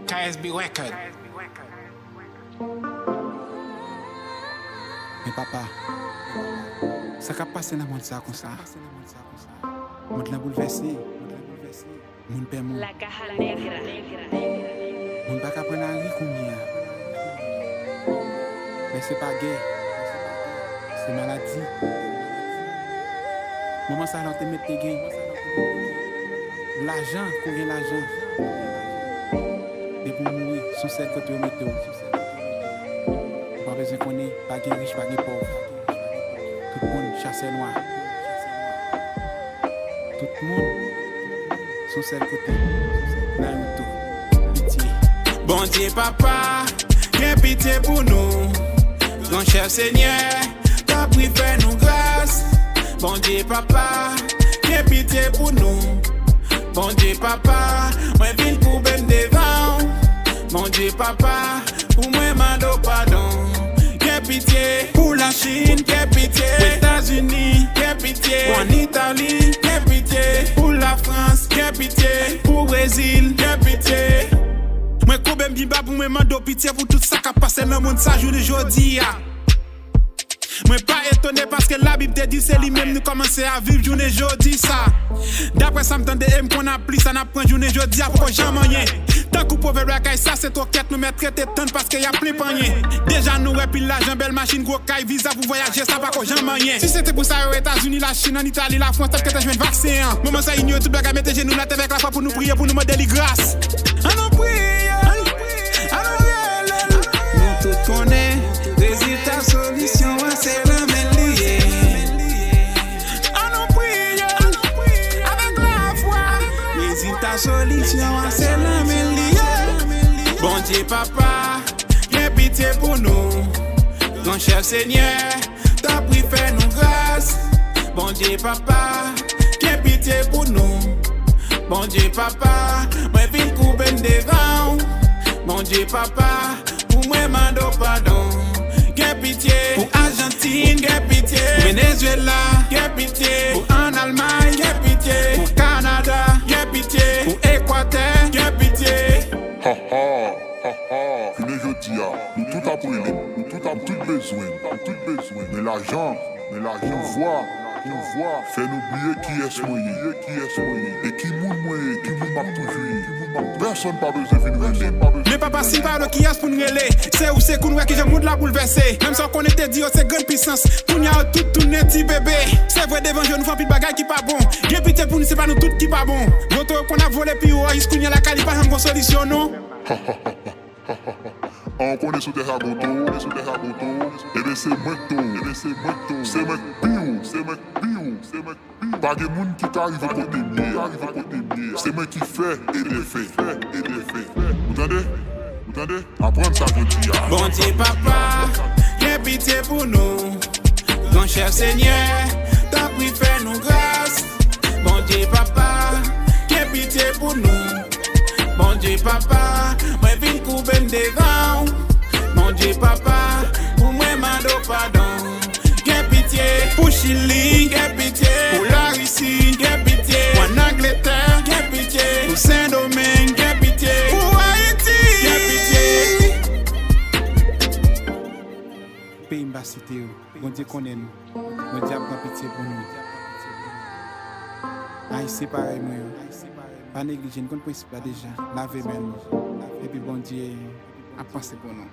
KSB Record. Mais papa, ça va passer dans le monde ça comme ça. Le monde l'a bouleversé. Le monde perd mon. La caja negra. Le monde pas qu'à prendre la rue combien. Mais c'est pas guerre. C'est maladie. Maman ça l'a te mettre tes gains. L'argent, qu'on gagne l'argent. Et pour mourir, sont celles que tu mets. Pas besoin qu'on ait, pas de riche, pas de pauvre. Tout le monde chasse noir. Tout le monde sont celles que tu as. Pitié. Bon Dieu papa, viens pitié pour nous. Grand cher Seigneur, t'as pris faire nous grâce. Bon Dieu papa, viens pitié pour nous. Bon Dieu papa, moi viens pour ben devant. Bon Dieu papa, pour moi mando pardon. Viens pitié pour la Chine, viens pitié pour les États-Unis, viens pitié pour l'Italie, viens pitié pour la France, viens pitié pour le Brésil, viens pitié. Moi combien bimba pour moi mando pitié pour tout ça qui a passé dans le monde ça jour d'aujourd'hui. Moi pas étonné parce que la Bible te dit c'est lui-même nous commencer à vivre journée jeudi ça. D'après ça m'tende aime qu'on a pris ça n'a prend journée jeudi pour jamais rien. Tant que pauvre caille ça c'est toi quête nous mettre traité tant parce qu'il y a plein panier. Déjà nous et puis l'argent belle machine gros caille visa pour voyager ça pas jamais rien. Si c'était pour ça aux États-Unis, la Chine, en Italie, la France, peut-être que tu vaccin. Maman ça ignore tout blague à mettre genoux la tête avec la foi pour nous prier pour nous demander grâce. On prie, nous tout connaît résultat solution c'est la même liée. On prie avec la foi résultat solution c'est la même liée. Bon Dieu papa, viens pitié pour nous. Grand cher Seigneur, t'as pris faire nous grâce. Bon Dieu papa, viens pitié pour nous. Bon Dieu papa, moi viens couper devant. Bon Dieu papa, pour moi mando pardon. Viens pitié pour Argentine, viens pitié pour Venezuela, viens pitié pour en Allemagne, viens pitié pour Canada, viens pitié pour Équateur, viens pitié. Ha ha, ha ha. Une jeudi, nous tout appelé, nous tout besoin. Mais l'argent, nous voit, fait nous oublier qui est soigné, et qui moun m'a toujours. Personne pas besoin de venir. Mais papa, si pas qui est pour nous aller, c'est où c'est qu'on voit que j'ai monde la bouleversé. Même sans qu'on était dit, c'est grande puissance. Pour nous, tout petit bébé. C'est vrai, devant nous, nous faisons plus de bagages qui pas bon. Bien pitié pour nous, c'est pas nous tout qui pas bon. Votre qu'on a volé, puis est-ce qu'on y a la qualité, pas une solution, non? On connaît sous des ragotos, et bien c'est moi c'est moi pas de monde qui t'arrive à côté mieux, c'est moi qui fait et les fait. Vous entendez? Apprendre ça je dis. Bon Dieu papa, viens pitié pour nous. Grand cher Seigneur, t'as pris faire nous grâce. Bon Dieu papa, viens pitié pour nous. Bon Dieu papa, moi viens couper devant. Bon Dieu papa, pour moi mando pardon. Viens pitié pour Chili, viens pitié pour la Russie, viens pitié pour l'Angleterre, viens pitié pour Saint-Domingue, viens pitié pour Haïti, viens pitié. Pays m'a cité, bon Dieu connaît nous. Bon Dieu a pitié pour nous. Haïti pareil moi. Pas négliger, nous connaissons pas déjà. Laver même. Et puis bon Dieu a pensé pour nous.